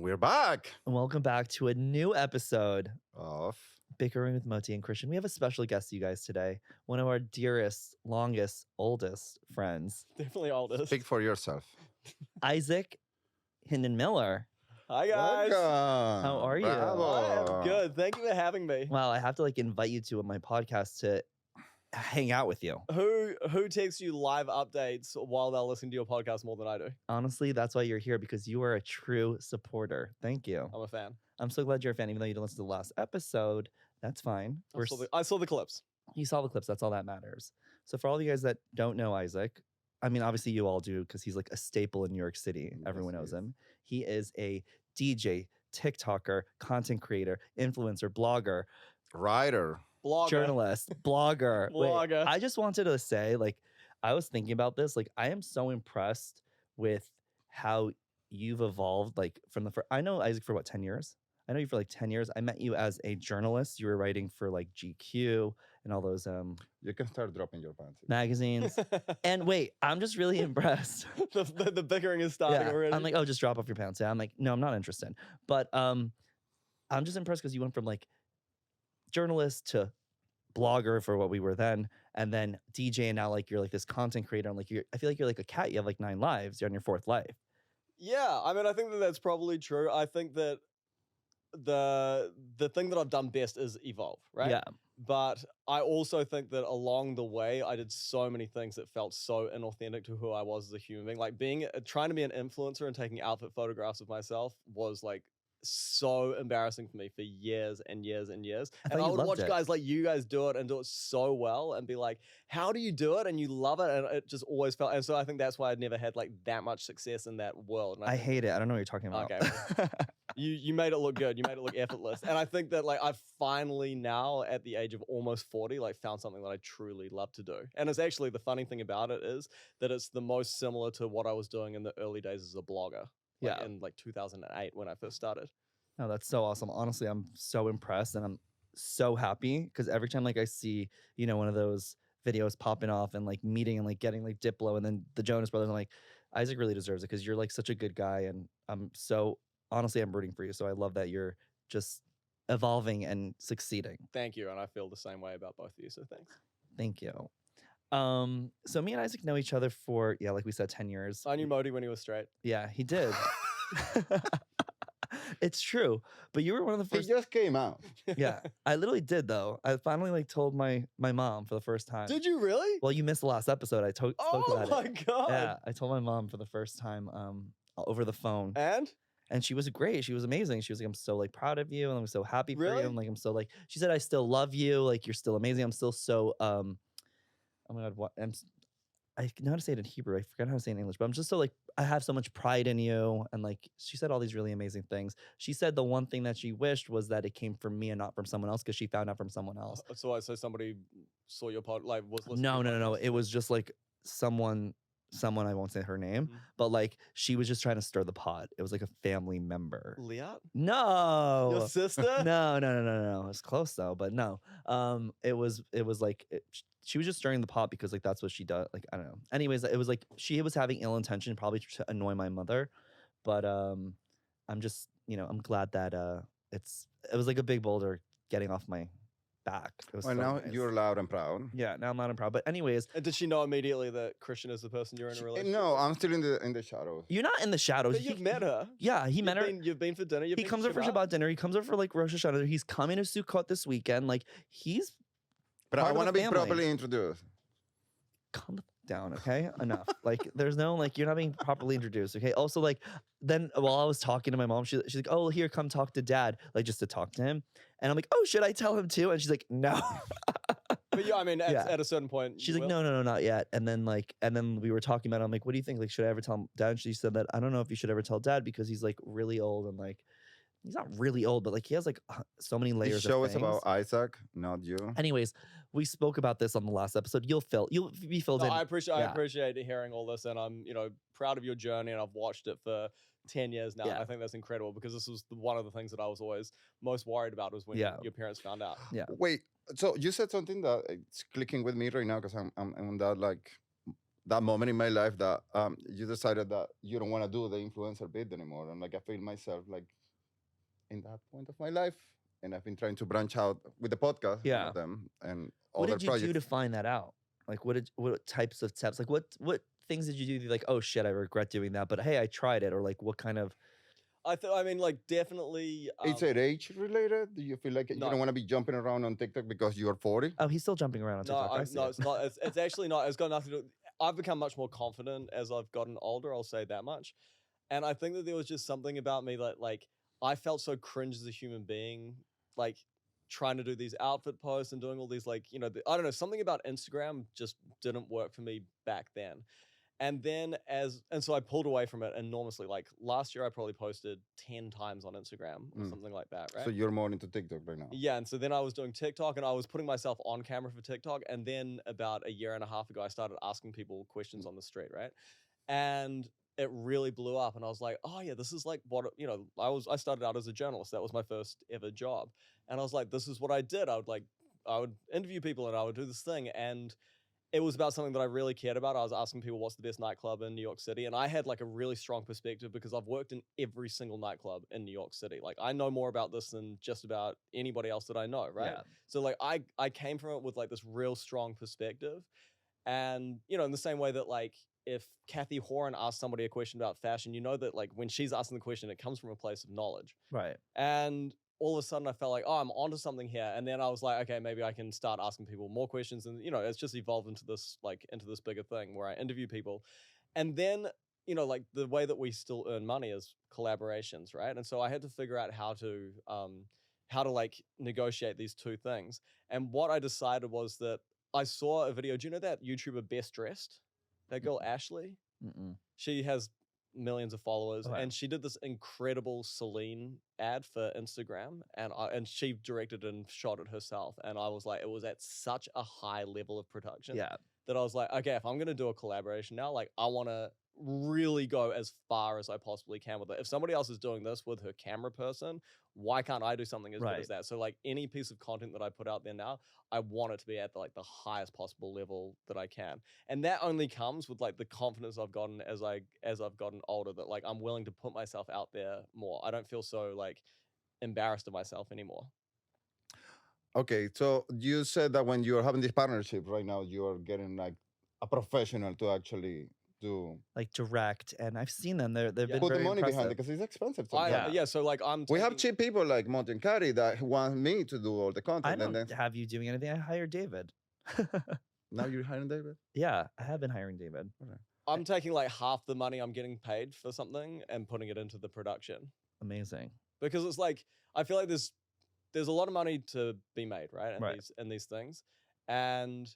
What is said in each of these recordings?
We're back. And welcome back to a new episode Of Bickering with Moti and Christian. We have a special guest, you guys, today. One of our dearest, longest, oldest friends, Definitely oldest. Speak for yourself. Isaac Hinden Miller. Hi guys. Welcome. How are you? Bravo. I am good. Thank you for having me. Wow, I have to invite you to my podcast to hang out with you. Who takes you live updates while they're listening to your podcast more than I do? Honestly, that's why you're here, because you are a true supporter. Thank you. I'm a fan. I'm so glad you're a fan, even though you didn't listen to the last episode. That's fine. I saw the clips. You saw the clips. That's all that matters. So for all you guys that don't know Isaac, I mean, obviously you all do, because he's like a staple in New York City. Yes, Everyone he knows is. him. He is a DJ, TikToker, content creator, influencer, blogger, Writer. Blogger. journalist, blogger. Wait, Blogger. I just wanted to say, I was thinking about this. I am so impressed with how you've evolved. From the first, I know Isaac for 10 years? I know you for 10 years. I met you as a journalist. You were writing for GQ and all those You can start dropping your pants. magazines. And wait, I'm just really impressed. the bickering is starting already. I'm like, oh, just drop off your pants. Yeah, I'm like, no, I'm not interested. But I'm just impressed because you went from journalist to blogger for what we were then, and then DJ, and now you're this content creator. And I feel like you're like a cat. You have 9 lives. You're on your 4th life. Yeah, I mean, I think that that's probably true. I think that the thing that I've done best is evolve, right? Yeah. But I also think that along the way, I did so many things that felt so inauthentic to who I was as a human being. Trying to be an influencer and taking outfit photographs of myself was so embarrassing for me for years and years and years. And I would watch guys like you guys do it and do it so well and be like, how do you do it? And you love it. And it just always felt, and so I think that's why I'd never had that much success in that world. And I hate it. I don't know what you're talking about. Okay. You made it look good. You made it look effortless. And I think that I've finally now at the age of almost 40, found something that I truly love to do. And it's actually, the funny thing about it is that it's the most similar to what I was doing in the early days as a blogger. In 2008 when I first started. No, that's so awesome. Honestly, I'm so impressed and I'm so happy because every time I see, one of those videos popping off and meeting and getting Diplo and then the Jonas Brothers, I'm like, Isaac really deserves it because you're such a good guy, and I'm rooting for you. So I love that you're just evolving and succeeding. Thank you. And I feel the same way about both of you. So thanks. Thank you. So me and Isaac know each other for, like we said, 10 years. I knew Moti when he was straight. Yeah, he did. It's true. But you were one of the first. It just came out. Yeah, I literally did though. I finally told my mom for the first time. Did you really? Well, you missed the last episode. I spoke about it. Oh my God. Yeah, I told my mom for the first time over the phone. And she was great. She was amazing. She was like, I'm so proud of you, and I'm so happy for Really? you. And I'm so she said, I still love you. You're still amazing. I'm still so oh my God, I know how to say it in Hebrew. I forgot how to say it in English, but I'm just so I have so much pride in you. And she said all these really amazing things. She said the one thing that she wished was that it came from me and not from someone else, because she found out from someone else. So somebody saw your pod, was listening. No. It was just someone, I won't say her name, but she was just trying to stir the pot. It was a family member. Liat? No. Your sister? No. It was close though, but no. She was just stirring the pot because that's what she does. I don't know. Anyways, it was she was having ill intention, probably to annoy my mother. But I'm just, I'm glad that it was a big boulder getting off my back. It was Well, so now nice. you're loud and proud. Yeah, now I'm loud and proud. But anyways, And did she know immediately that Christian is the person you're in a relationship No, with? I'm still in the shadows. you're not in the shadows. But you've met her. Yeah, he met her. You've been for dinner. He comes over for Shabbat dinner. He comes over for Rosh Hashanah. He's coming to Sukkot this weekend. He's But part I of want the to be family. properly introduced. Calm the f- down, okay? Enough. There's no you're not being properly introduced, okay? Also, then while I was talking to my mom, she's like, "Oh, here, come talk to Dad," just to talk to him. And I'm like, "Oh, should I tell him too?" And she's like, "No." But yeah, I mean, Yeah. at a certain point, She's you like, will. no, not yet. And then we were talking about it. I'm like, what do you think? Should I ever tell Dad? And she said that I don't know if you should ever tell Dad because he's really old and he's not really old, but he has so many layers. This show of is things. about Isaac, not you. Anyways, we spoke about this on the last episode. You'll be filled No, in. I appreciate Yeah. hearing all this, and I'm proud of your journey, and I've watched it for 10 years now. Yeah. And I think that's incredible because this was one of the things that I was always most worried about was when Yeah. your parents found out. Yeah. Wait, so you said something that it's clicking with me right now because I'm on that that moment in my life that you decided that you don't want to do the influencer bit anymore. And like I feel myself like in that point of my life, and I've been trying to branch out with the podcast, one Yeah. of them, and What other did you do to projects. find that out? Like, what types of steps? Like, what things did you do? That you're like, oh shit, I regret doing that, but hey, I tried it. Or like, what kind of? I mean, like, definitely. Is it age related? Do you feel like you no. don't want to be jumping around on TikTok because you're 40? Oh, he's still jumping around on No, TikTok. I see no, it. it's not. It's actually not. It's got nothing to do. I've become much more confident as I've gotten older. I'll say that much. And I think that there was just something about me that, like, I felt so cringe as a human being, like, trying to do these outfit posts and doing all these, like, I don't know, something about Instagram just didn't work for me back then. And then so I pulled away from it enormously. Like last year, I probably posted 10 times on Instagram or something like that, right? So you're more into TikTok right now. Yeah, and so then I was doing TikTok and I was putting myself on camera for TikTok. And then about a year and a half ago, I started asking people questions on the street, right? And it really blew up. And I was like, oh yeah, this is like what, I started out as a journalist. That was my first ever job. And I was like, this is what I did. I would interview people and I would do this thing. And it was about something that I really cared about. I was asking people what's the best nightclub in New York City. And I had like a really strong perspective because I've worked in every single nightclub in New York City. Like I know more about this than just about anybody else that I know, right? Yeah. So like I came from it with like this real strong perspective. And, in the same way that like if Kathy Horan asks somebody a question about fashion, you know that like when she's asking the question, it comes from a place of knowledge. Right. And all of a sudden I felt like, oh, I'm onto something here. And then I was like, okay, maybe I can start asking people more questions. And, it's just evolved into this bigger thing where I interview people. And then, like the way that we still earn money is collaborations, right? And so I had to figure out how to like negotiate these two things. And what I decided was that I saw a video. Do you know that YouTuber Best Dressed? That girl, Ashley? Mm-mm. She has millions of followers, Okay. and she did this incredible Celine ad for Instagram, and she directed and shot it herself. And I was like, it was at such a high level of production Yeah. that I was like, okay, if I'm gonna do a collaboration now, like I want to really go as far as I possibly can with it. If somebody else is doing this with her camera person, why can't I do something as good as that? So like any piece of content that I put out there now, I want it to be at the highest possible level that I can. And that only comes with like the confidence I've gotten as I've gotten older, that like I'm willing to put myself out there more. I don't feel so like embarrassed of myself anymore. Okay, so you said that when you're having this partnership right now, you're getting like a professional to actually do Like direct, and I've seen them. They've been put the very money impressive. behind it because it's expensive. Yeah, so like we have cheap people like Moti and Kari that want me to do all the content. I don't and then have you doing anything. I hired David. now you're hiring David. Yeah, I have been hiring David. I'm taking like half the money I'm getting paid for something and putting it into the production. Amazing. Because it's like I feel like there's a lot of money to be made, right? In these things. And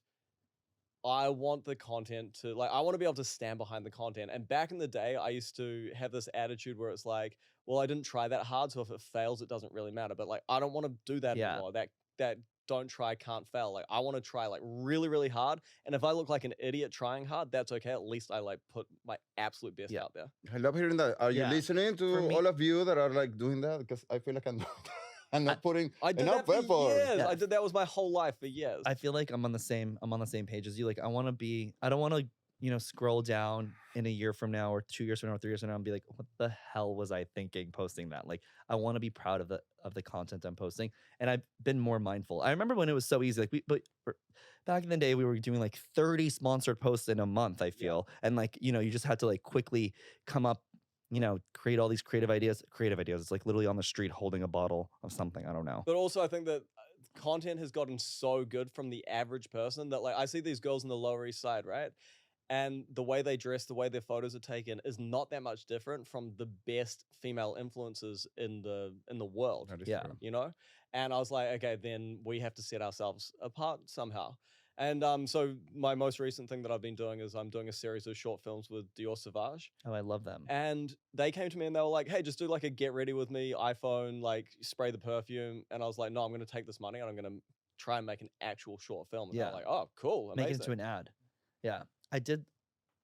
I want the content to like I want to be able to stand behind the content. And back in the day, I used to have this attitude where it's like, well, I didn't try that hard, so if it fails, it doesn't really matter. But like I don't want to do that anymore. That don't try, can't fail. Like I want to try like really, really hard. And if I look like an idiot trying hard, that's okay. At least I like put my absolute best out there. I love hearing that. Are you listening to all of you that are like doing that? Because I feel like I'm not putting I did enough that for effort. years. That was my whole life for years. I feel like I'm on the same page as you. Like I don't want to, scroll down in a year from now or 2 years from now or 3 years from now and be like, what the hell was I thinking posting that? Like I want to be proud of the content I'm posting. And I've been more mindful. I remember when it was so easy. Like back in the day, we were doing like 30 sponsored posts in a month, I feel. And like, you just had to like quickly come up, create all these creative ideas. It's like literally on the street holding a bottle of something. I don't know. But also I think that content has gotten so good from the average person that like I see these girls in the Lower East Side, right? And the way they dress, the way their photos are taken is not that much different from the best female influencers in the world. That is Yeah. true. And I was like, okay, then we have to set ourselves apart somehow. And so my most recent thing that I've been doing is I'm doing a series of short films with Dior Sauvage. Oh, I love them. And they came to me and they were like, hey, just do like a get ready with me iPhone, like spray the perfuon. And I was like, no, I'm going to take this money and I'm going to try and make an actual short film. And they're like, oh, cool. Amazing. Make it into an ad. Yeah. I don't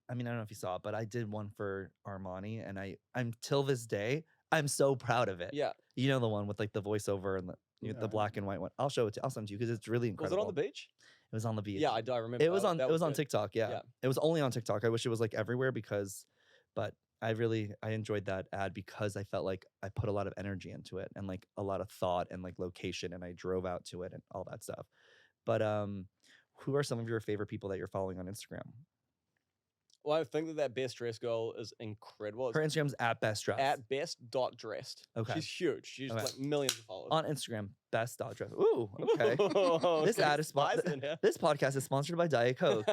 know if you saw it, but I did one for Armani, and I'm till this day, I'm so proud of it. Yeah. You know the one with like the voiceover and the black and white one. I'll show it. I'll send it to you because it's really incredible. Was it on the beach? was on the beach. Yeah, I remember. It was that. on. That It was on good. TikTok. Yeah. Yeah. It was only on TikTok. I wish it was like everywhere but I enjoyed that ad because I felt like I put a lot of energy into it and like a lot of thought and like location, and I drove out to it and all that stuff. But who are some of your favorite people that you're following on Instagram? Well, I think that best dressed girl is incredible. Her Instagram's at best dress. At best.dressed. Okay. She's huge. She's Okay. like millions of followers. On Instagram, best.dress. Ooh, okay. This Okay, ad is spicy in here. This podcast is sponsored by Diet Coke.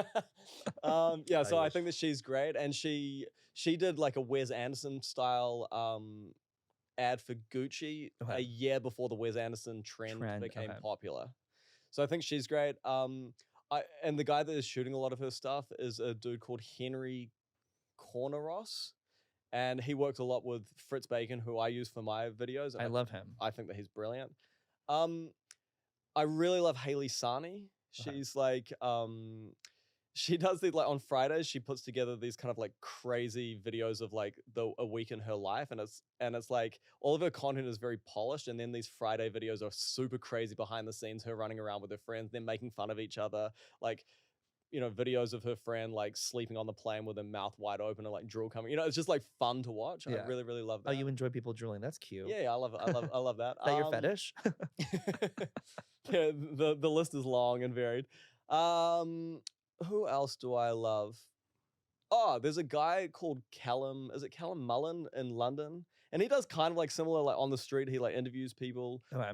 Yeah, so I wish. think that she's great, and she did like a Wes Anderson style ad for Gucci a Okay. year before the Wes Anderson trend became okay. popular. So I think she's great. And the guy that is shooting a lot of her stuff is a dude called Henry Corneros, and he works a lot with Fritz Bacon, who I use for my videos. And I love him. I think that he's brilliant. I really love Haley Sani. She's like, she does these like on Fridays. She puts together these kind of like crazy videos of like a week in her life, and it's like all of her content is very polished. And then these Friday videos are super crazy behind the scenes. Her running around with her friends, then making fun of each other, like. Videos of her friend like sleeping on the plane with her mouth wide open and like drool coming. It's just like fun to watch. Yeah. I really, really love that. Oh, you enjoy people drooling? That's cute. Yeah, I love it. I love that. Is that your fetish? Yeah, the list is long and varied. Who else do I love? Oh, there's a guy called Callum. Is it Callum Mullen in London? And he does kind of like similar, like on the street, he like interviews people. Okay.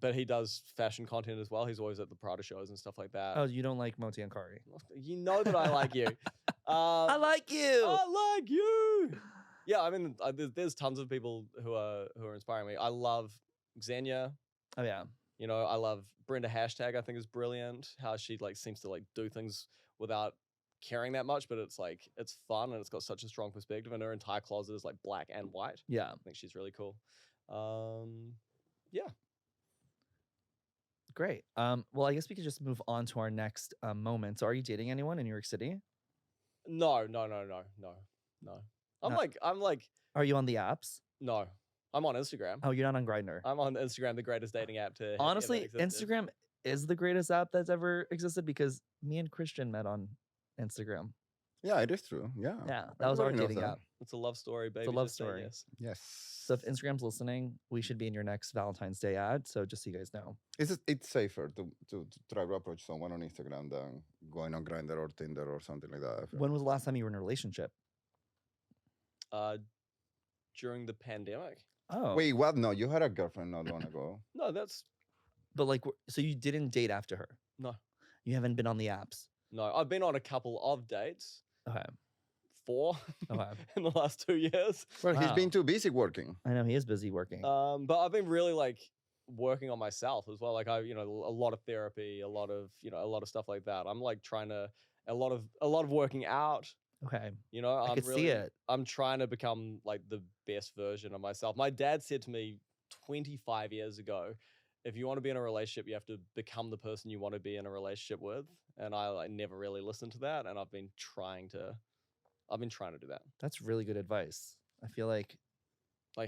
But he does fashion content as well. He's always at the Prada shows and stuff like that. Oh, you don't like Moti and Kari? You know that I like you. I like you. I like you. Yeah, I mean, there's tons of people who are inspiring me. I love Xenia. Oh yeah. I love Brenda Hashtag. I think is brilliant. How she like seems to like do things without caring that much, but it's like it's fun and it's got such a strong perspective. And her entire closet is like black and white. Yeah. I think she's really cool. Yeah. Great. Well, I guess we could just move on to our next moment. So, are you dating anyone in New York City? No. I'm No. like, Are you on the apps? no. I'm on Instagram. Oh, you're not on Grindr. I'm on Instagram, the greatest dating app to Honestly, ever existed. Instagram is the greatest app that's ever existed because me and Christian met on Instagram. Yeah, it is true. Yeah. Yeah, that was our Everybody knows dating that. app. It's a love story, baby. love just say story. yes. Yes. So if Instagram's listening, we should be in your next Valentine's Day ad. So just so you guys know. It's safer to try to approach someone on Instagram than going on Grindr or Tinder or something like that. I feel. When was the last time you were in a relationship? During the pandemic. Oh. Wait, what? No, you had a girlfriend not long ago. No, that's But like, so you didn't date after her? No. You haven't been on the apps? no. I've been on a couple of dates. Okay. 4 Okay. in the last 2 years. Well, he's Wow. been too busy working. I know he is busy working. But I've been really like working on myself as well. Like a lot of therapy, a lot of stuff like that. I'm like trying to a lot of working out. Okay. I I could see it. I'm trying to become like the best version of myself. My dad said to me 25 years ago, if you want to be in a relationship, you have to become the person you want to be in a relationship with. And I like never really listened to that. And I've been trying to do that. That's really good advice. I feel like,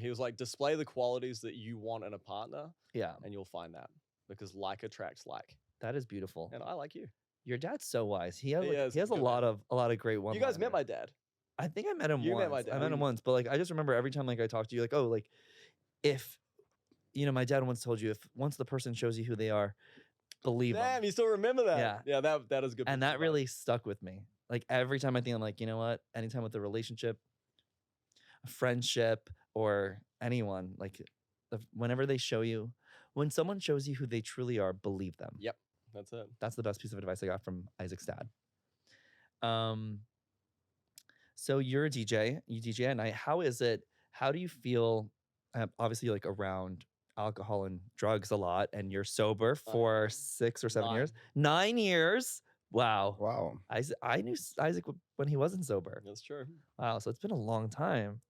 He was like, display the qualities that you want in a partner, yeah, and you'll find that because like attracts like. that is beautiful. And I like you. Your dad's so wise. He has, He like, is he has a good lot of great ones. You guys met my dad. I think I met him You once. met my dad. I met him once, but like I just remember every time like I talked to you, like, oh, like if my dad once told you if once the person shows you who they are, believe them. Damn, you still remember that? Yeah. Yeah, that is good. And that really stuck with me. Like every time I think I'm like, you know what? Anytime with a relationship, a friendship, or anyone, like whenever they show you, when someone shows you who they truly are, believe them. Yep, that's it. That's the best piece of advice I got from Isaac's dad. So you're a DJ, you DJ at night. How is it? How do you feel? Obviously, like around alcohol and drugs a lot, and you're sober for 6 or 7 years, 9 years. Wow. Wow. I knew Isaac when he wasn't sober. That's true. Wow. So it's been a long time.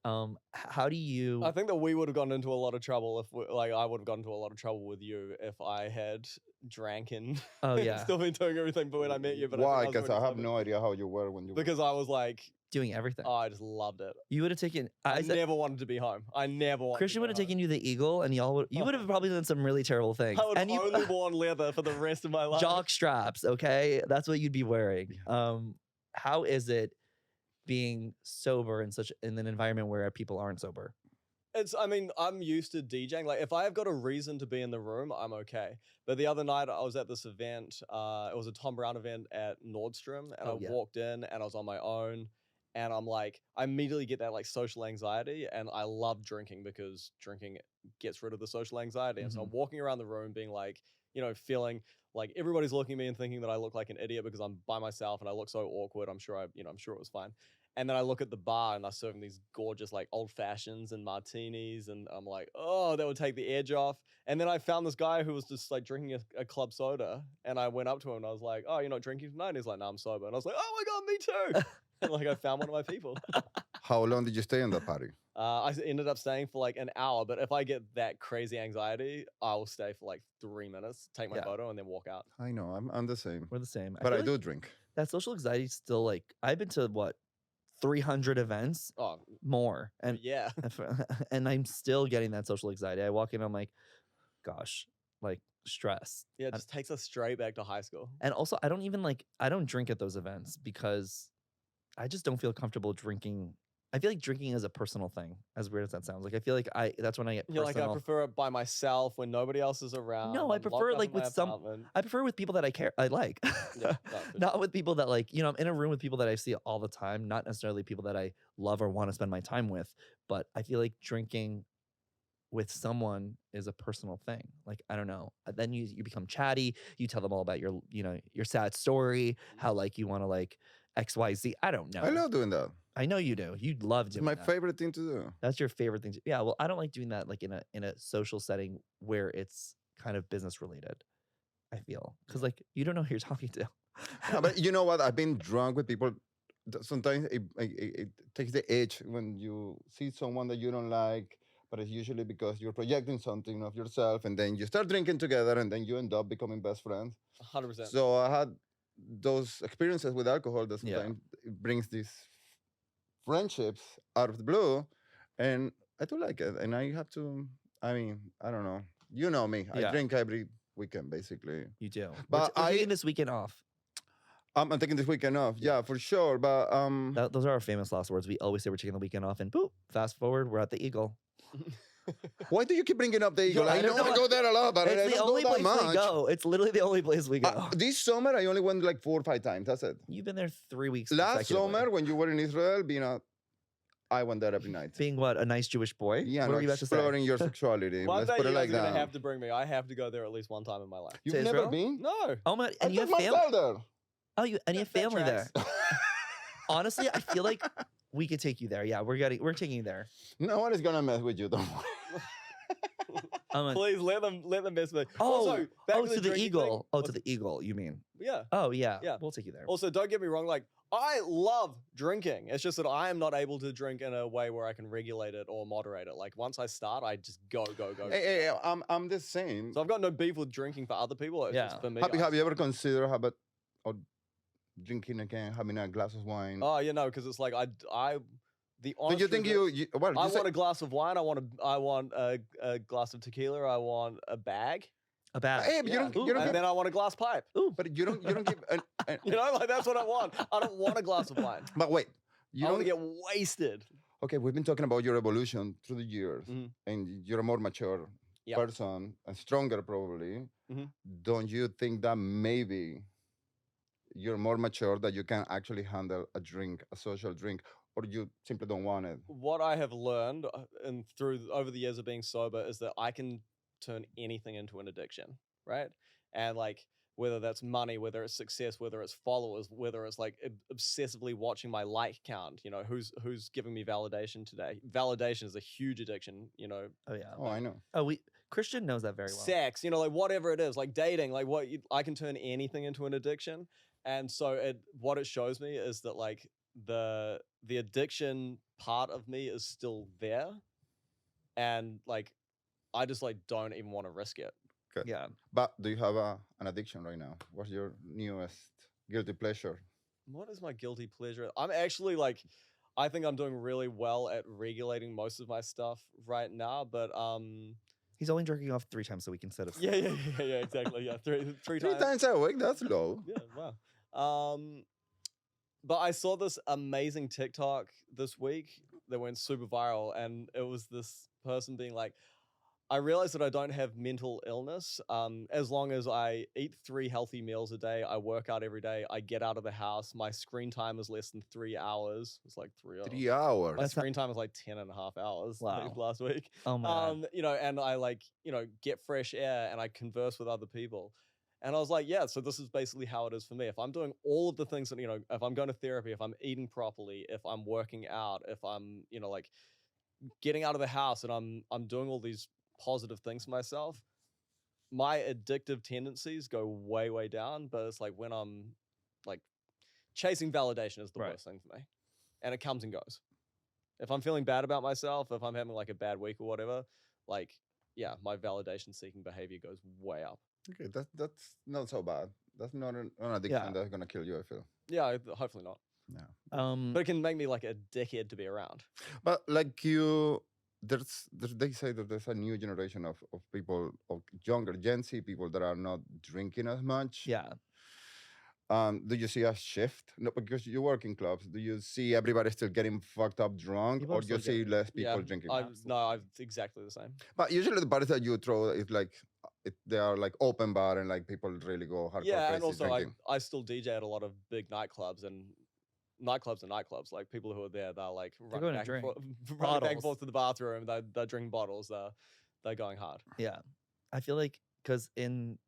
How do you? I think that we would have gotten into a lot of trouble if I would have gotten into a lot of trouble with you if I had drank and Oh yeah. still been doing everything. But when I met you, but Why? I think I was Because I already have sober. no idea how you were when you. Because I was like doing everything. Oh, I just loved it. You would have taken. I said, never wanted to be home. I never wanted. Christian to would have taken you the Eagle, and y'all would. You would have probably done some really terrible things. I would have and you only worn leather for the rest of my life. jock straps. Okay, that's what you'd be wearing. How is it being sober in an environment where people aren't sober? I mean, I'm used to DJing. Like, if I've got a reason to be in the room, I'm okay. But the other night, I was at this event. It was a Tom Brown event at Nordstrom, and I walked in, and I was on my own. And I'm like, I immediately get that like social anxiety, and I love drinking because drinking gets rid of the social anxiety. And so I'm walking around the room being like, feeling like everybody's looking at me and thinking that I look like an idiot because I'm by myself and I look so awkward. I'm sure it was fine. And then I look at the bar and they're serving these gorgeous like old fashions and martinis, and I'm like, oh, that would take the edge off. And then I found this guy who was just like drinking a club soda, and I went up to him and I was like, oh, you're not drinking tonight? And he's like, no, I'm sober. And I was like, oh my God, me too. And like I found one of my people. How long did you stay in that party? I ended up staying for like an hour, but if I get that crazy anxiety, I will stay for like 3 minutes, take my photo, and then walk out. I know, I'm the same. We're the same. But I do drink. That social anxiety is still like, I've been to 300 events, more, and yeah, and I'm still getting that social anxiety. I walk in, I'm like, gosh, like stress. Yeah, it just takes us straight back to high school. And also, I don't drink at those events because I just don't feel comfortable drinking. I feel like drinking is a personal thing, as weird as that sounds. Like, I feel like that's when I get personal. Like, I prefer it by myself when nobody else is around. No, I prefer like with I prefer with people that I like. Yeah, not with people that like, I'm in a room with people that I see all the time, not necessarily people that I love or want to spend my time with. But I feel like drinking with someone is a personal thing. Like, I don't know. Then you become chatty. You tell them all about your sad story, how like you want to like XYZ. I don't know. I love doing that. I know you do. You'd love doing that. It's my favorite thing to do. That's your favorite thing to yeah, well, I don't like doing that like in a social setting where it's kind of business related, I feel. Because like you don't know who you're talking to. Yeah, but you know what? I've been drunk with people. Sometimes it takes the edge when you see someone that you don't like, but it's usually because you're projecting something of yourself, and then you start drinking together, and then you end up becoming best friends. 100%. So I had those experiences with alcohol that sometimes it brings these friendships out of the blue, and I do like it. And I have to, I mean, I don't know. You know me. I drink every weekend, basically. You do. But we're taking this weekend off. I'm taking this weekend off. Yeah, for sure. But those are our famous last words. We always say we're taking the weekend off, and boop, fast forward, we're at the Eagle. Why do you keep bringing up the Eagle? I know I go there a lot, but it's the only place we go. It's literally the only place we go. This summer, I only went like 4 or 5 times. That's it. You've been there 3 weeks. Last summer, when you were in Israel, I went there every night. Being what, a nice Jewish boy? Yeah, what are you about to say? Exploring your sexuality. One Let's day put it like you're that. gonna have to bring me. I have to go there at least one time in my life. You've never been? No. Oh my! And you have family there. Oh, you have family there. Honestly, I feel like we could take you there. Yeah, we're taking you there. No one is gonna mess with you. Don't worry. Please let them mess with me. Also, to the Eagle. To the Eagle, you mean? Yeah. Oh yeah. We'll take you there. Also, don't get me wrong. Like, I love drinking. It's just that I am not able to drink in a way where I can regulate it or moderate it. Like, once I start, I just go. Hey, I'm the same. So I've got no beef with drinking for other people. It's just for me. Have you ever considered drinking again, having a glass of wine? Oh, yeah, no, because it's like the honest. Do you think you I want a glass of wine. I want a glass of tequila. I want a bag. A bag. Hey, but you don't and then I want a glass pipe. Ooh, but you don't give. Like that's what I want. I don't want a glass of wine. But wait, I want to get wasted. Okay, we've been talking about your evolution through the years, and you're a more mature person and stronger, probably. Don't you think that maybe you're more mature that you can actually handle a social drink, or you simply don't want it? What I have learned over the years of being sober is that I can turn anything into an addiction, right? And like, whether that's money, whether it's success, whether it's followers, whether it's like obsessively watching my like count, who's giving me validation today. Validation is a huge addiction, Oh yeah. Oh, I know. Oh, Christian knows that very well. Sex, like whatever it is, like dating, like I can turn anything into an addiction. And so what it shows me is that like the addiction part of me is still there. And like, I just like don't even want to risk it. Good. Yeah. But do you have an addiction right now? What's your newest guilty pleasure? What is my guilty pleasure? I'm actually like, I think I'm doing really well at regulating most of my stuff right now, but He's only jerking off 3 times a week instead of yeah, exactly, yeah, three Three times. times a week, that's low. Yeah, wow. But I saw this amazing TikTok this week that went super viral, and it was this person being like, I realize that I don't have mental illness. As long as I eat 3 healthy meals a day, I work out every day, I get out of the house, my screen time is less than 3 hours. It's like 3 hours. 3 hours. My screen time was like 10 and a half hours last week. Oh man. You know, and I like, you know, get fresh air and I converse with other people. And I was like, yeah, so this is basically how it is for me. If I'm doing all of the things that, you know, if I'm going to therapy, if I'm eating properly, if I'm working out, if I'm, you know, like getting out of the house and I'm doing all these positive things for myself, my addictive tendencies go way, way down. But it's like when I'm like chasing validation is the worst thing for me. And it comes and goes. If I'm feeling bad about myself, if I'm having like a bad week or whatever, like, yeah, my validation seeking behavior goes way up. Okay, that's not so bad. That's not an addiction that's gonna kill you, I feel. Yeah, hopefully not. No. But it can make me like a dickhead to be around. But like they say that there's a new generation of people, of younger Gen Z people that are not drinking as much. Yeah. Do you see a shift? No, because you work in clubs. Do you see everybody still getting fucked up drunk, People or are do you still see less people drinking? I'm exactly the same. But usually the parties that you throw is like they are like open bar and like people really go hardcore Yeah, crazy and also drinking. I still DJ at a lot of big nightclubs, and nightclubs are nightclubs. Like people who are there, they're like running back and forth to the bathroom. They're drinking bottles. They're going hard. Yeah. I feel like because in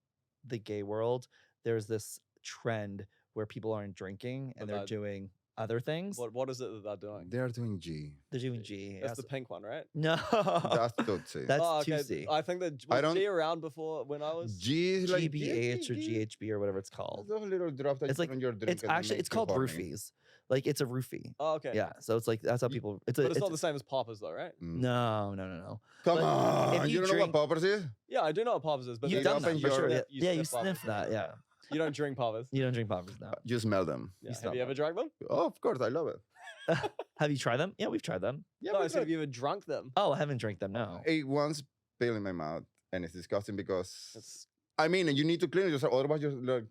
the gay world, there's this trend where people aren't drinking and they're doing other things. What is it that they're doing? They're doing G. They're doing G. That's the pink one, right? No. That's Tootsie. That's okay. 2C. I think that was G around before when I was G is like GBH or GHB or whatever it's called. Those little drops that It's you like put on your drink. it's actually called roofies. Like it's a roofie. Oh, okay. Yeah. So it's like that's how people. But it's not the same as poppers, though, right? No. Come on, you don't know what poppers is? Yeah, I do know what poppers is, but you've done that for sure. Yeah, you sniff that. Yeah. You don't drink poppers. You don't drink poppers, no. You smell them. Yeah. Have you ever drank them? Oh, of course, I love it. Have you tried them? Yeah, we've tried them. Yeah, no, I said, have you ever drunk them? Oh, I haven't drank them. No. I once pill in my mouth, and it's disgusting because I mean, you need to clean it yourself, otherwise you're like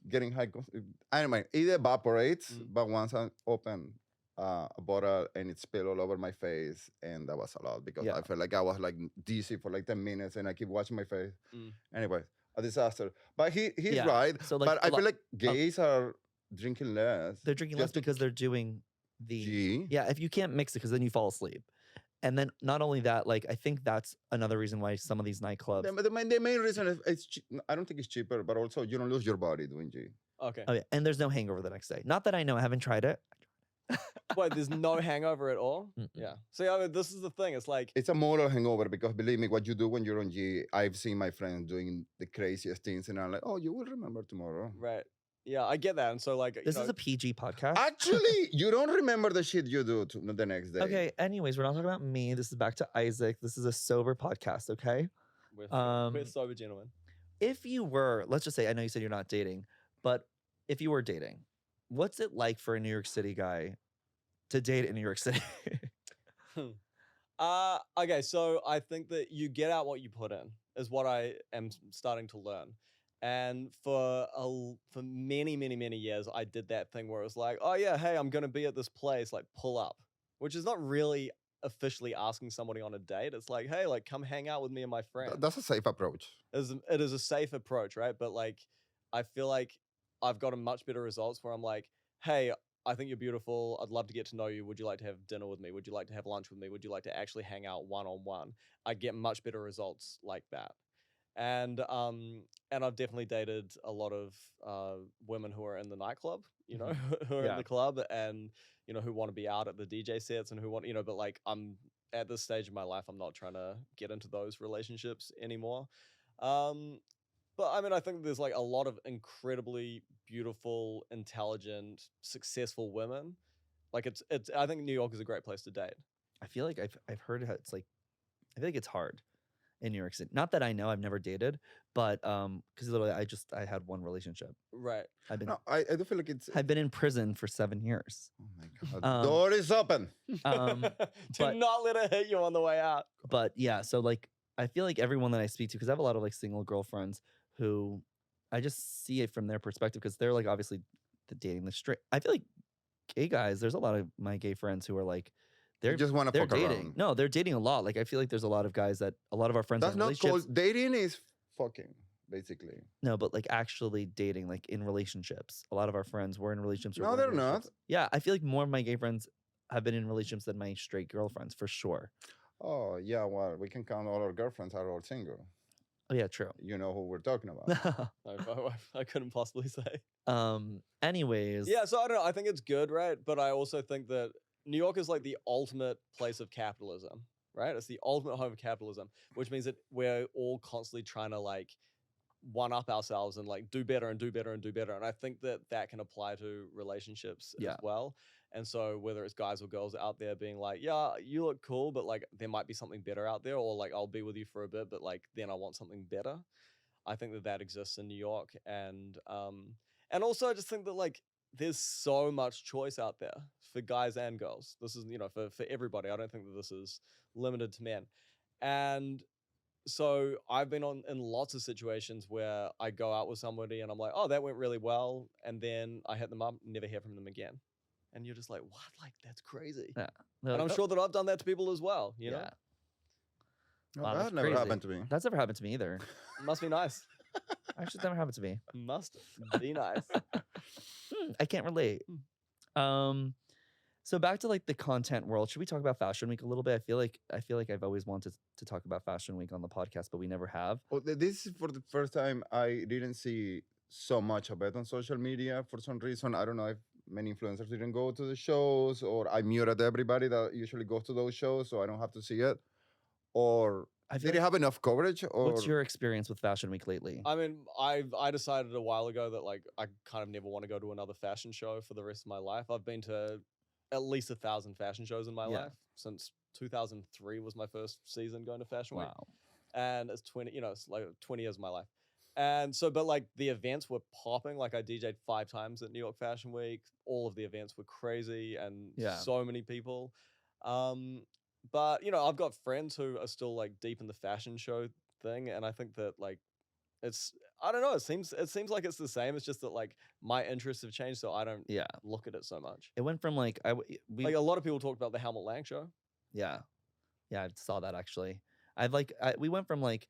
getting high. Anyway, it evaporates, but once I open a bottle and it spilled all over my face, and that was a lot because I felt like I was like dizzy for like 10 minutes, and I keep washing my face. Anyway, a disaster. But he's right. So like, but I feel like gays are drinking less. They're drinking less because they're doing the G. Yeah, if you can't mix it, because then you fall asleep. And then not only that, like I think that's another reason why some of these nightclubs. The main reason is I don't think it's cheaper, but also you don't lose your body doing G. Okay. Oh yeah, and there's no hangover the next day. Not that I know. I haven't tried it. Wait, there's no hangover at all? Yeah. See, I mean, this is the thing. It's like it's a moral hangover because believe me, what you do when you're on G, I've seen my friends doing the craziest things, and I'm like, oh, you will remember tomorrow. Right. Yeah, I get that. And so, like, this is a PG podcast. Actually, you don't remember the shit you do the next day. Okay. Anyways, we're not talking about me. This is back to Isaac. This is a sober podcast. Okay. We're sober gentlemen. If you were, let's just say, I know you said you're not dating, but if you were dating, what's it like for a New York City guy to date in New York City? Okay, so I think that you get out what you put in is what I am starting to learn. And for many, many, many years, I did that thing where it was like, oh yeah, hey, I'm going to be at this place, like pull up, which is not really officially asking somebody on a date. It's like, hey, like come hang out with me and my friend. That's a safe approach. It is a safe approach, right? But like, I feel like I've gotten much better results where I'm like, hey, I think you're beautiful. I'd love to get to know you. Would you like to have dinner with me? Would you like to have lunch with me? Would you like to actually hang out one-on-one? I get much better results like that. And I've definitely dated a lot of women who are in the nightclub, you know, who are in the club and, you know, who want to be out at the DJ sets and who want, you know, but like I'm at this stage of my life, I'm not trying to get into those relationships anymore. But I mean, I think there's like a lot of incredibly beautiful, intelligent, successful women. Like it's I think New York is a great place to date. I feel like I've heard how it's like, I feel like it's hard. in New York City. Not that I know, I've never dated, but because literally I had one relationship. Right. I do feel like I've been in prison for 7 years. Oh my God. Door is open. Do not let it hit you on the way out. But yeah, so like I feel like everyone that I speak to, because I have a lot of like single girlfriends who I just see it from their perspective, because they're like obviously dating the straight. I feel like gay guys, there's a lot of my gay friends who are like, They just want to fuck dating. around. No, they're dating a lot. Like I feel like there's a lot of guys that a lot of our friends. That's are in not relationships. called dating. Is fucking basically. No, but like actually dating, like in relationships. A lot of our friends were in relationships. No, they're not. Yeah, I feel like more of my gay friends have been in relationships than my straight girlfriends, for sure. Oh yeah, well we can count all our girlfriends are all single. Oh yeah, true. You know who we're talking about. I couldn't possibly say. Anyways. Yeah, so I don't know. I think it's good, right? But I also think that New York is like the ultimate place of capitalism, right? It's the ultimate home of capitalism, which means that we're all constantly trying to like one up ourselves and like do better and do better and do better. And I think that that can apply to relationships as well. And so whether it's guys or girls out there being like, yeah, you look cool, but like there might be something better out there, or like I'll be with you for a bit, but like then I want something better. I think that that exists in New York. And also I just think that like there's so much choice out there for guys and girls. This is, for everybody. I don't think that this is limited to men. And so I've been in lots of situations where I go out with somebody and I'm like, oh, that went really well. And then I hit them up, never hear from them again. And you're just like, what? Like, that's crazy. Yeah. And I'm sure that I've done that to people as well, you know? Well, that never happened to me. That's never happened to me either. Must be nice. Actually, never happened to me. Must be nice. I can't relate. So back to like the content world. Should we talk about Fashion Week a little bit? I feel like I've always wanted to talk about Fashion Week on the podcast, but we never have. Well, this is for the first time I didn't see so much of it on social media for some reason. I don't know if many influencers didn't go to the shows, or I muted everybody that usually goes to those shows, so I don't have to see it. Or did it have enough coverage? Or what's your experience with Fashion Week lately? I mean, I decided a while ago that like I kind of never want to go to another fashion show for the rest of my life. I've been to at least 1,000 fashion shows in my life since 2003 was my first season going to Fashion Week. Wow. And it's 20, it's like 20 years of my life. And so, but like the events were popping. Like I DJ'd 5 times at New York Fashion Week. All of the events were crazy and so many people. But I've got friends who are still like deep in the fashion show thing, and I think that like I don't know, it seems like it's the same. It's just that like my interests have changed, so I don't look at it so much. It went from like like a lot of people talked about the Helmut Lang show. Yeah, I saw that actually. We went from like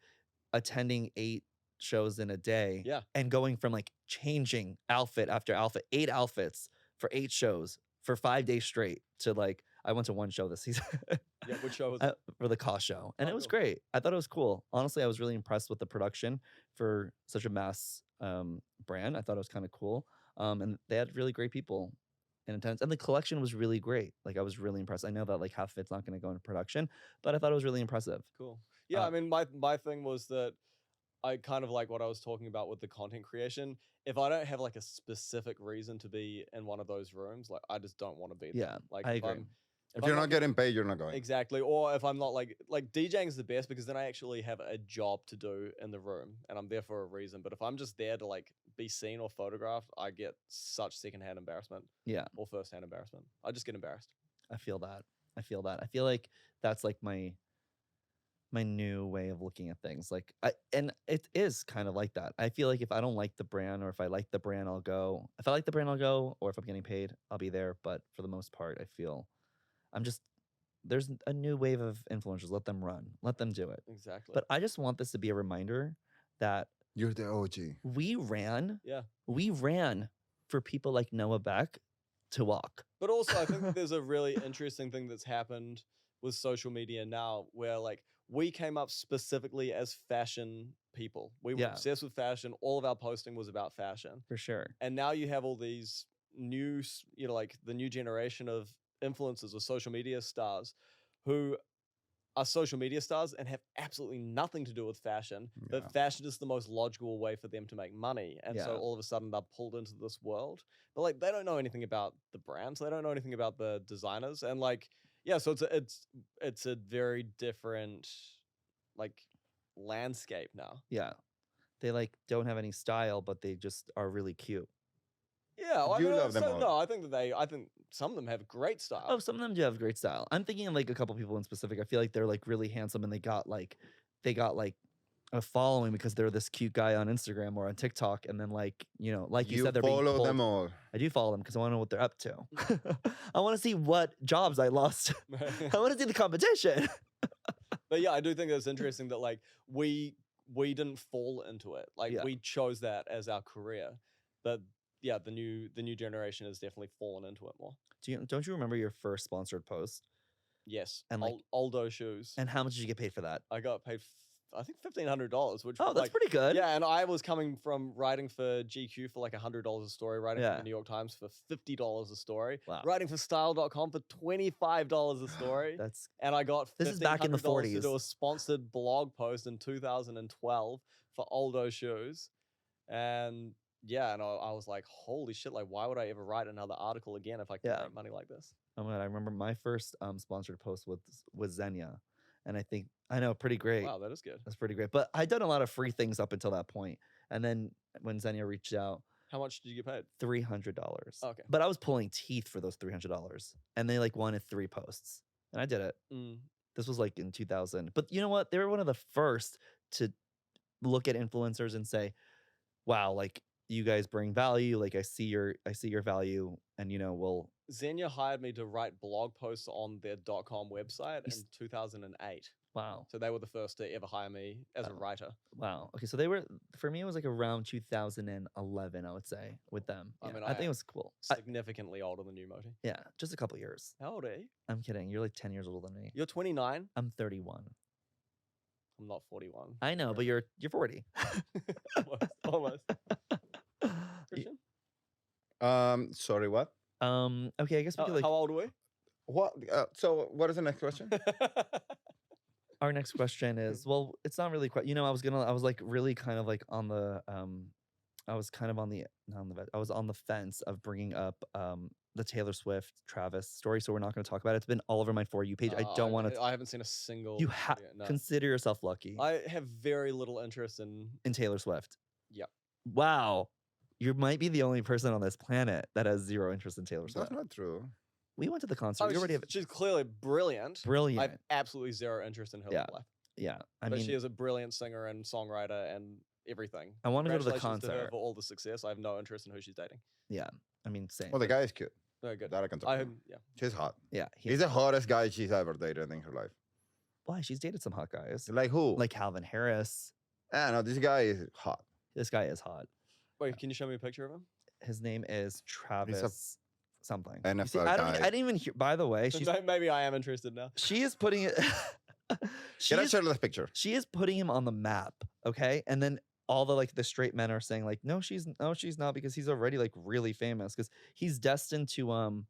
attending 8 shows in a day, and going from like changing outfit after outfit, 8 outfits for 8 shows for 5 days straight, to like I went to one show this season. Yeah, which show was it? For the Cost show, and it was great. I thought it was cool. Honestly, I was really impressed with the production for such a mass brand. I thought it was kind of cool, and they had really great people in attendance, and the collection was really great. Like I was really impressed. I know that like half of it's not going to go into production, but I thought it was really impressive. Cool. Yeah, I mean, my thing was that I kind of like what I was talking about with the content creation. If I don't have like a specific reason to be in one of those rooms, like I just don't want to be there. Yeah, like I agree. If you're not getting paid, you're not going. Exactly. Or if I'm not like DJing is the best, because then I actually have a job to do in the room and I'm there for a reason. But if I'm just there to like be seen or photographed, I get such secondhand embarrassment. Yeah. Or firsthand embarrassment. I just get embarrassed. I feel that. I feel like that's like my new way of looking at things. Like and it is kind of like that. I feel like if I don't like the brand, or if I like the brand, I'll go. If I like the brand, I'll go. Or if I'm getting paid, I'll be there. But for the most part, I feel there's a new wave of influencers. Let them run. Let them do it. Exactly. But I just want this to be a reminder that you're the OG. We ran. Yeah. We ran for people like Noah Beck to walk. But also, I think that there's a really interesting thing that's happened with social media now, where like we came up specifically as fashion people. We were obsessed with fashion. All of our posting was about fashion. For sure. And now you have all these new, like the new generation of influencers or social media stars who are social media stars and have absolutely nothing to do with fashion, but fashion is the most logical way for them to make money. And so all of a sudden they're pulled into this world, but like they don't know anything about the brands. They don't know anything about the designers. And like, so it's a very different, like landscape now. Yeah. They like don't have any style, but they just are really cute. Yeah, well, You love them all. No, I think some of them have great style. Oh, some of them do have great style. I'm thinking of like a couple people in specific. I feel like they're like really handsome and they got like a following because they're this cute guy on Instagram or on TikTok, and then like like you said, they're being follow pulled. them all. I do follow them because I want to know what they're up to. I want to see what jobs I lost. I want to see the competition. But yeah, I do think it's interesting that like we didn't fall into it. Like we chose that as our career. But yeah, the new generation has definitely fallen into it more. Don't you remember your first sponsored post? Yes, and like Aldo shoes. And how much did you get paid for that? I got paid, I think $1,500, which that's like, pretty good. Yeah, and I was coming from writing for GQ for like $100 a story, writing for the New York Times for $50 a story, writing for Style.com for $25 a story. And I got this is back in the 40s to do a sponsored blog post in 2012 for Aldo shoes, and yeah, and I was like, holy shit, like why would I ever write another article again if I can make money like this? Oh my God, I remember my first sponsored post was Xenia. And I know, pretty great. Wow, that is good. That's pretty great. But I'd done a lot of free things up until that point. And then when Xenia reached out. How much did you get paid? $300. Okay. But I was pulling teeth for those $300. And they like wanted 3 posts. And I did it. This was like in 2000. But you know what? They were one of the first to look at influencers and say, wow, like you guys bring value. Like I see your value, and we'll. Xenia hired me to write blog posts on their .com website in 2008. Wow. So they were the first to ever hire me as a writer. Wow. Okay, so they were, for me, it was like around 2011, I would say, with them. Yeah, I think it was cool. Significantly older than you, Moti. Yeah, just a couple years. How old are you? I'm kidding. You're like 10 years older than me. You're 29? I'm 31. I'm not 41. I know, but you're 40. Almost. Christian? Sorry, what? Okay, I guess we could like. How old are we? What? So what is the next question? Our next question is, well, it's not really quite. I was like really kind of like on the I was kind of on the I was on the fence of bringing up the Taylor Swift Travis story, so we're not going to talk about it. It's been all over my For You page. I don't want to. I haven't seen a single. You consider yourself lucky. I have very little interest in Taylor Swift. Yep. Wow. You might be the only person on this planet that has zero interest in Taylor Swift. That's not true. We went to the concert. She's clearly brilliant. Brilliant. I have absolutely zero interest in her life. Yeah. But she is a brilliant singer and songwriter and everything. I want to go to the concert. To her for all the success. I have no interest in who she's dating. Yeah. I mean, same. Well, the guy is cute. Very good. That I can talk about. Yeah. She's hot. Yeah. He's the hottest guy she's ever dated in her life. Why? She's dated some hot guys. Like who? Like Calvin Harris. No, this guy is hot. This guy is hot. Wait, can you show me a picture of him? His name is Travis something. NFL I didn't even hear. By the way, maybe I am interested now. She is putting it. Get a shirtless picture. She is putting him on the map. Okay, and then all the straight men are saying like, no, she's not, because he's already like really famous, because he's destined to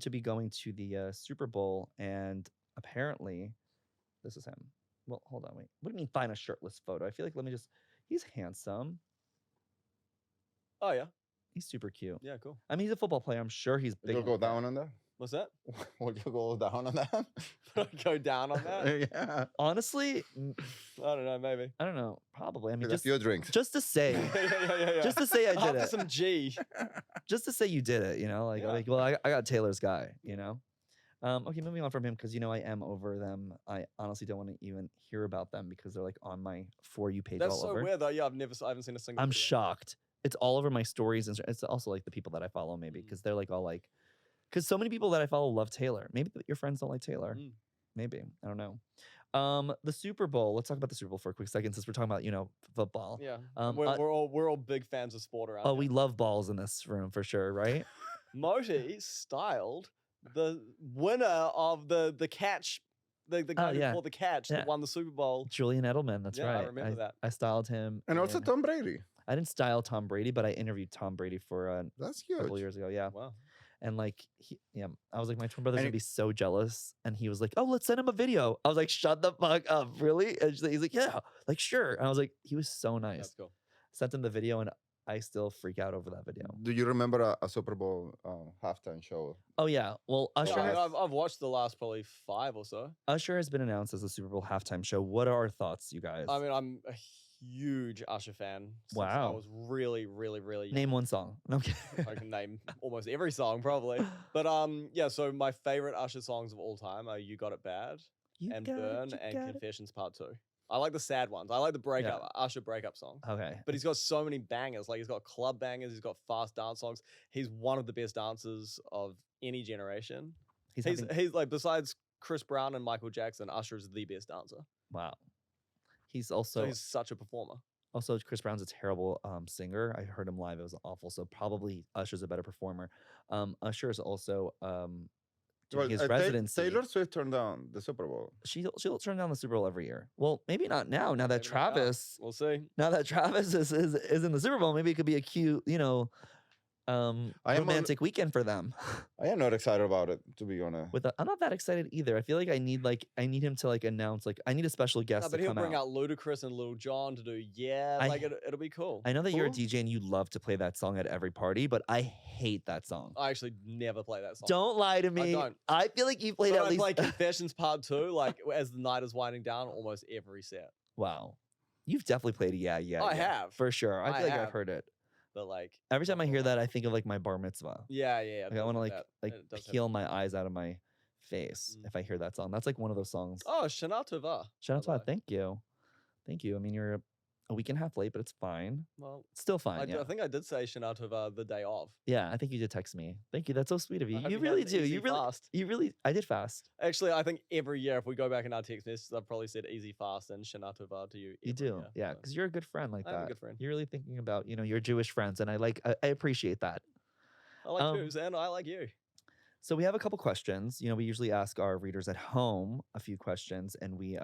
be going to the Super Bowl, and apparently, this is him. Well, hold on, wait. What do you mean find a shirtless photo? I feel like he's handsome. Oh yeah, he's super cute. Yeah, cool. I mean, he's a football player. I'm sure he's big. You'll go down on that? What's that? Will you go down on that? Go down on that? Yeah. Honestly, I don't know. Maybe. I don't know. Probably. I mean, just a few drinks. Just to say, yeah. Just to say I did it. Some G. Just to say you did it. Well, I got Taylor's guy. Okay, moving on from him, because I am over them. I honestly don't want to even hear about them because they're like on my For You page. That's all so over. weird though. Yeah, I haven't seen a single. I'm shocked. It's all over my stories, and it's also like the people that I follow, maybe, because they're like all like, because so many people that I follow love Taylor. Maybe your friends don't like Taylor. Maybe, I don't know. The Super Bowl. Let's talk about the Super Bowl for a quick second, since we're talking about football. Yeah. We're all big fans of sport around. Oh, we love balls in this room for sure, right? Moti styled the winner of the catch. The guy who caught the catch that won the Super Bowl. Julian Edelman. That's right. I remember that. I styled him. And also Tom Brady. I didn't style Tom Brady, but I interviewed Tom Brady for that's a couple years ago. Yeah. Wow. And like, I was like, my twin brother's gonna be so jealous. And he was like, oh, let's send him a video. I was like, shut the fuck up. Really? And he's like, yeah, like, sure. And I was like, he was so nice. That's cool. Sent him the video, and I still freak out over that video. Do you remember a Super Bowl halftime show? Oh yeah, well Usher. Yeah, I've watched the last probably 5 or so. Usher has been announced as a Super Bowl halftime show. What are our thoughts, you guys? I mean, I'm a huge Usher fan. Since I Wow. was really, really, really young. Name one song. No, I'm kidding. I can name almost every song probably. But yeah, so my favorite Usher songs of all time are "You Got It Bad" and "Burn" and "Confessions Part 2." I like the sad ones. I like the breakup Usher breakup song. Okay. But he's got so many bangers. Like he's got club bangers. He's got fast dance songs. He's one of the best dancers of any generation. He's like, besides Chris Brown and Michael Jackson, Usher is the best dancer. Wow. He's also he's such a performer. Also, Chris Brown's a terrible singer. I heard him live; it was awful. So probably Usher's a better performer. Usher is also doing his residency. Taylor Swift turned down the Super Bowl. She'll turn down the Super Bowl every year. Well, maybe not now. Now that Travis, we'll see. Now that Travis is in the Super Bowl, maybe it could be a cute, romantic weekend for them. I am not excited about it, to be honest. I'm not that excited either. I feel like I need him to announce I need a special guest to come out. But he'll bring out Ludacris and Lil Jon to do it'll be cool. I know that you're a DJ and you love to play that song at every party, but I hate that song. I actually never play that song. Don't lie to me. I don't. I feel like you played at least. I play Confessions Part 2 as the night is winding down almost every set. Wow, you've definitely played it. Yeah. I have for sure. I feel like I've heard it. But every time I hear that, I think of my bar mitzvah. Yeah. I want to peel my eyes out of my face if I hear that song. That's one of those songs. Oh, Shana Tova. Shana Tova. Thank you. I mean, you're a week and a half late, but it's fine. Well, it's still fine. I think I did say Shana Tova the day of. Yeah, I think you did text me. Thank you. That's so sweet of you. You really do. You really. I did fast. Actually, I think every year, if we go back in our text messages, I've probably said easy fast and Shana Tova to you. You do, yeah, because you're a good friend like that. I'm a good friend. You're really thinking about your Jewish friends, and I appreciate that. I like Jews, and I like you. So we have a couple questions. We usually ask our readers at home a few questions, and we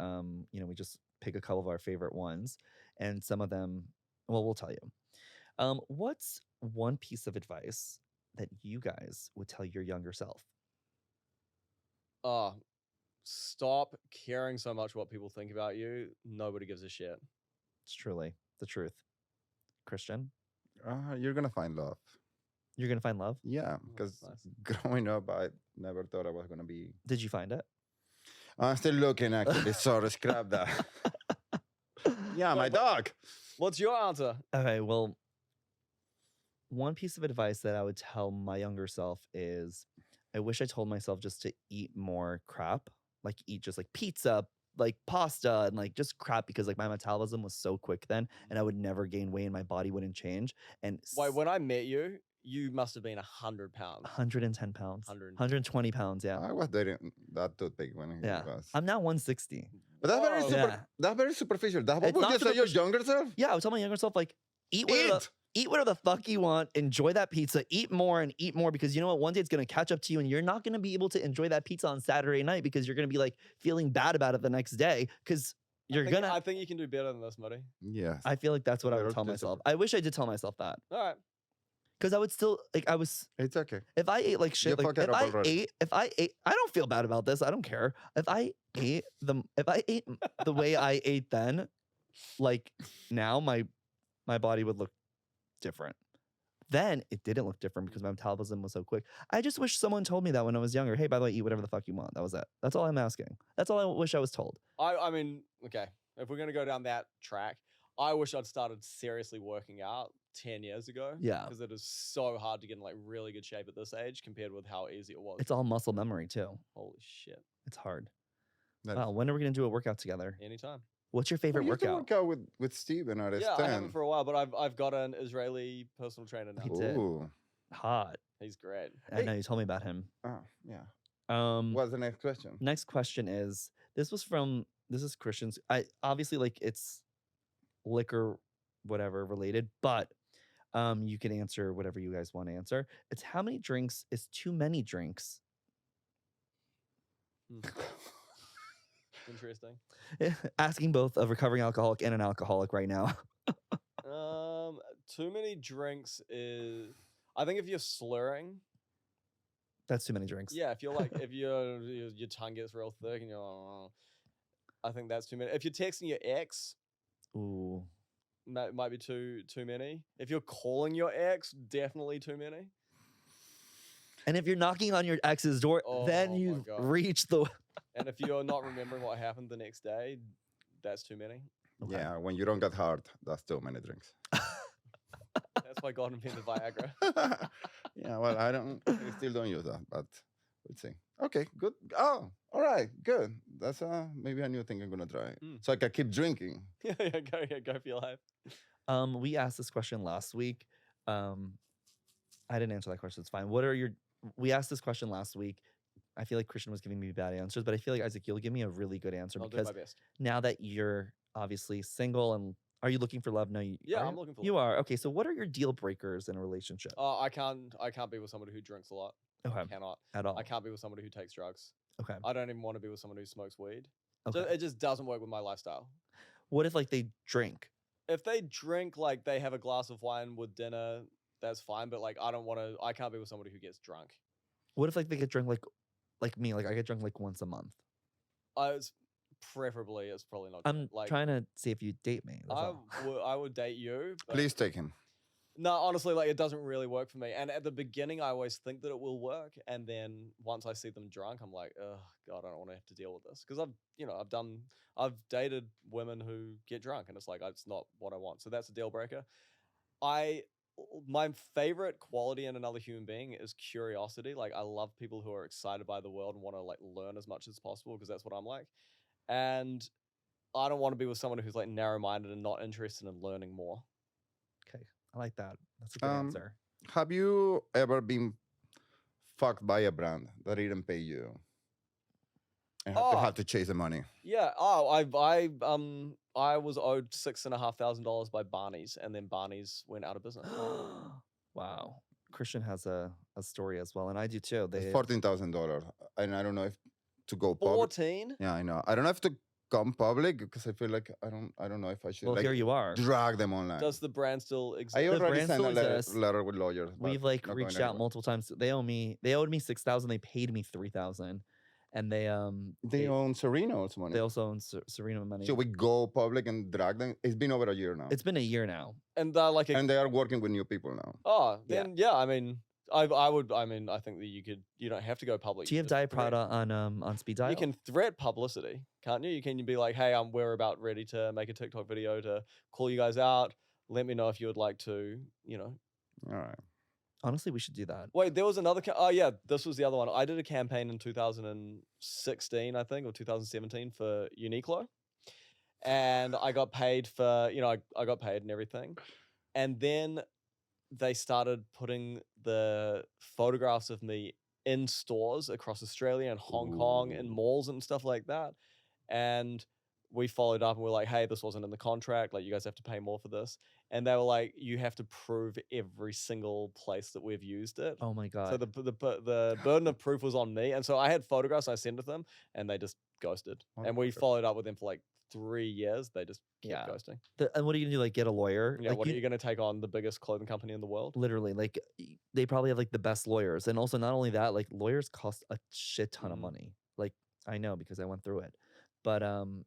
we just pick a couple of our favorite ones, and some of them, well, we'll tell you. What's one piece of advice that you guys would tell your younger self? Stop caring so much what people think about you. Nobody gives a shit. It's truly the truth. Christian? You're gonna find love. You're gonna find love? Yeah, because growing up, I never thought I was gonna be. Did you find it? I'm still looking, actually. Sorry, scrap that. Yeah, my dog. What's your answer? Okay, well, one piece of advice that I would tell my younger self is I wish I told myself just to eat more crap, eat just pizza, pasta, and just crap, because my metabolism was so quick then, and I would never gain weight and my body wouldn't change. And when I met you, you must have been 100 pounds. 110 pounds. 120 pounds, yeah. I was dating that too big when he was. I'm now 160. But that's very superficial. That's what would you say your younger self? Yeah, I would tell my younger self, eat whatever the fuck you want, enjoy that pizza, eat more, because you know what? One day it's going to catch up to you, and you're not going to be able to enjoy that pizza on Saturday night because you're going to be feeling bad about it the next day because I think you can do better than this, Moti. Yes. I feel like that's what I would tell myself. I wish I did tell myself that. All right. Because I would still It's okay. If I ate shit, if I ate, I don't feel bad about this. I don't care. If I ate the way I ate then, now my body would look different. Then it didn't look different because my metabolism was so quick. I just wish someone told me that when I was younger. Hey, by the way, eat whatever the fuck you want. That was it. That's all I'm asking. That's all I wish I was told. I mean, okay. If we're gonna go down that track, I wish I'd started seriously working out 10 years ago. Yeah. Because it is so hard to get in really good shape at this age compared with how easy it was. It's all muscle memory too. Holy shit. It's hard. Wow. When are we gonna do a workout together? Anytime. What's your favorite workout? You used to work out with Steven at his 10. I haven't for a while, but I've got an Israeli personal trainer now. He did. Hot. He's great. I know, you told me about him. Oh, yeah. What's the next question? Next question is, this is Christian's. Obviously it's liquor, whatever related, but you can answer whatever you guys want to answer. It's how many drinks is too many drinks? Interesting. Asking both a recovering alcoholic and an alcoholic right now. Too many drinks is, I think if you're slurring, that's too many drinks. Yeah, if you're if your tongue gets real thick and you're I think that's too many. If you're texting your ex, ooh, might be too many. If you're calling your ex, definitely too many. And if you're knocking on your ex's door, then Oh my you've God. reached the. And if you're not remembering what happened the next day, that's too many. Okay. Yeah, when you don't get hard, that's too many drinks. That's why God invented Viagra. Yeah, well, I still don't use that, but we'll see. Okay, good. Oh, all right, good. That's maybe a new thing I'm gonna try. So I can keep drinking. Go for your life. We asked this question last week. I didn't answer that question. It's fine. We asked this question last week. I feel like Christian was giving me bad answers, but I feel like Isaac, you'll give me a really good answer I'll do because my best. now that you're obviously single and are you looking for love? No, I'm looking for love. You are. Okay, so what are your deal breakers in a relationship? I can't be with somebody who drinks a lot. Okay. I cannot. At all. I can't be with somebody who takes drugs. Okay. I don't even want to be with someone who smokes weed. Okay. So it just doesn't work with my lifestyle. What if like they drink? If they drink, like they have a glass of wine with dinner, that's fine. But like I can't be with somebody who gets drunk. What if like they get drunk like me? Like I get drunk like once a month. It's probably not. I'm like, trying to see if you date me. I would date you. But Please take him. no, honestly, like it doesn't really work for me. And at the beginning, I always think that it will work, and then once I see them drunk, I'm like, oh God, I don't want to have to deal with this because I've dated women who get drunk, and it's like it's not what I want. So that's a deal breaker. My favorite quality in another human being is curiosity. Like I love people who are excited by the world and want to like learn as much as possible because that's what I'm like. And I don't want to be with someone who's like narrow-minded and not interested in learning more. Okay, I like that. That's a good answer. Have you ever been fucked by a brand that didn't pay you and have to chase the money? Yeah. I was owed $6,500 by Barney's, and then Barney's went out of business. Wow. Christian has a story as well, and I do too. It's $14,000, and I don't know if to go public. 14? Yeah, I know. I don't have to come public because I feel like I don't know if I should. Well, here you are. Drag them online. Does the brand still exist? I already brand sent still a exists. letter with lawyers. We've like reached out multiple times. They owed me $6,000. They paid me $3,000, and they own Serena's money. They also own Serena money. Should we go public and drag them? It's been over a year now. It's been a year now, and they're like, and they are working with new people now. Oh, then yeah. I mean, I think that you don't have to go public. Do you have Diet Prada on speed dial? You can threat publicity, can't you? You can be like, hey, we're about ready to make a TikTok video to call you guys out. Let me know if you would like to, All right. Honestly, we should do that. Wait, there was another. Oh yeah, this was the other one. I did a campaign in 2016, I think, or 2017 for Uniqlo, and I got paid for. I got paid and everything, and then they started putting the photographs of me in stores across Australia and Hong Kong and malls and stuff like that. And we followed up and we're like, hey, this wasn't in the contract. Like, you guys have to pay more for this. And they were like, you have to prove every single place that we've used it. Oh my God. So the burden of proof was on me. And so I had photographs I sent to them and they just ghosted. And we followed up with them for like 3 years. They just kept ghosting. And what are you gonna do? Like get a lawyer? Yeah, like, what are you gonna take on the biggest clothing company in the world? Literally, like they probably have like the best lawyers. And also not only that, like lawyers cost a shit ton of money. Like I know because I went through it. But and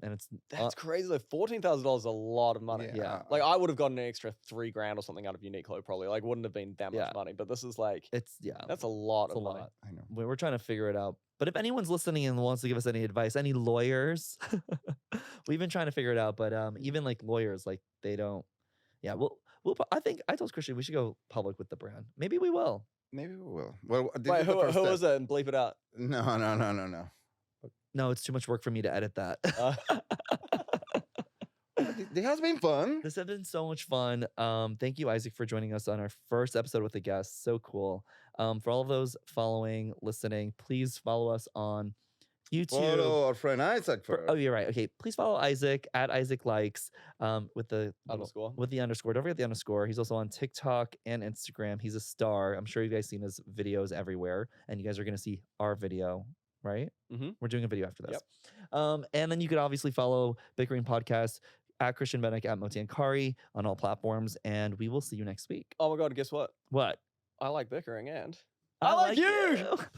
that's crazy. Like $14,000 is a lot of money. Yeah. Like I would have gotten an extra $3,000 or something out of Uniqlo probably. Like wouldn't have been that much money. But this is like that's a lot of money. I know. We're trying to figure it out. But if anyone's listening and wants to give us any advice, any lawyers, we've been trying to figure it out. But even like lawyers, like they don't. Yeah, I think I told Christian we should go public with the brand. Maybe we will. Maybe we will. Well, wait, who was it? And bleep it out. No. No, it's too much work for me to edit that. It has been fun. This has been so much fun. Thank you, Isaac, for joining us on our first episode with a guest. So cool. For all of those following, listening, please follow us on YouTube. Follow our friend Isaac first. Oh, you're right. Okay, please follow Isaac at Isaac Likes with the underscore. With the underscore. Don't forget the underscore. He's also on TikTok and Instagram. He's a star. I'm sure you guys seen his videos everywhere, and you guys are gonna see our video. Right? Mm-hmm. We're doing a video after this. Yep. And then you could obviously follow Bickering Podcast at Christian Bennick at Moti Kari on all platforms. And we will see you next week. Oh my God, guess what? What? I like Bickering and I like you.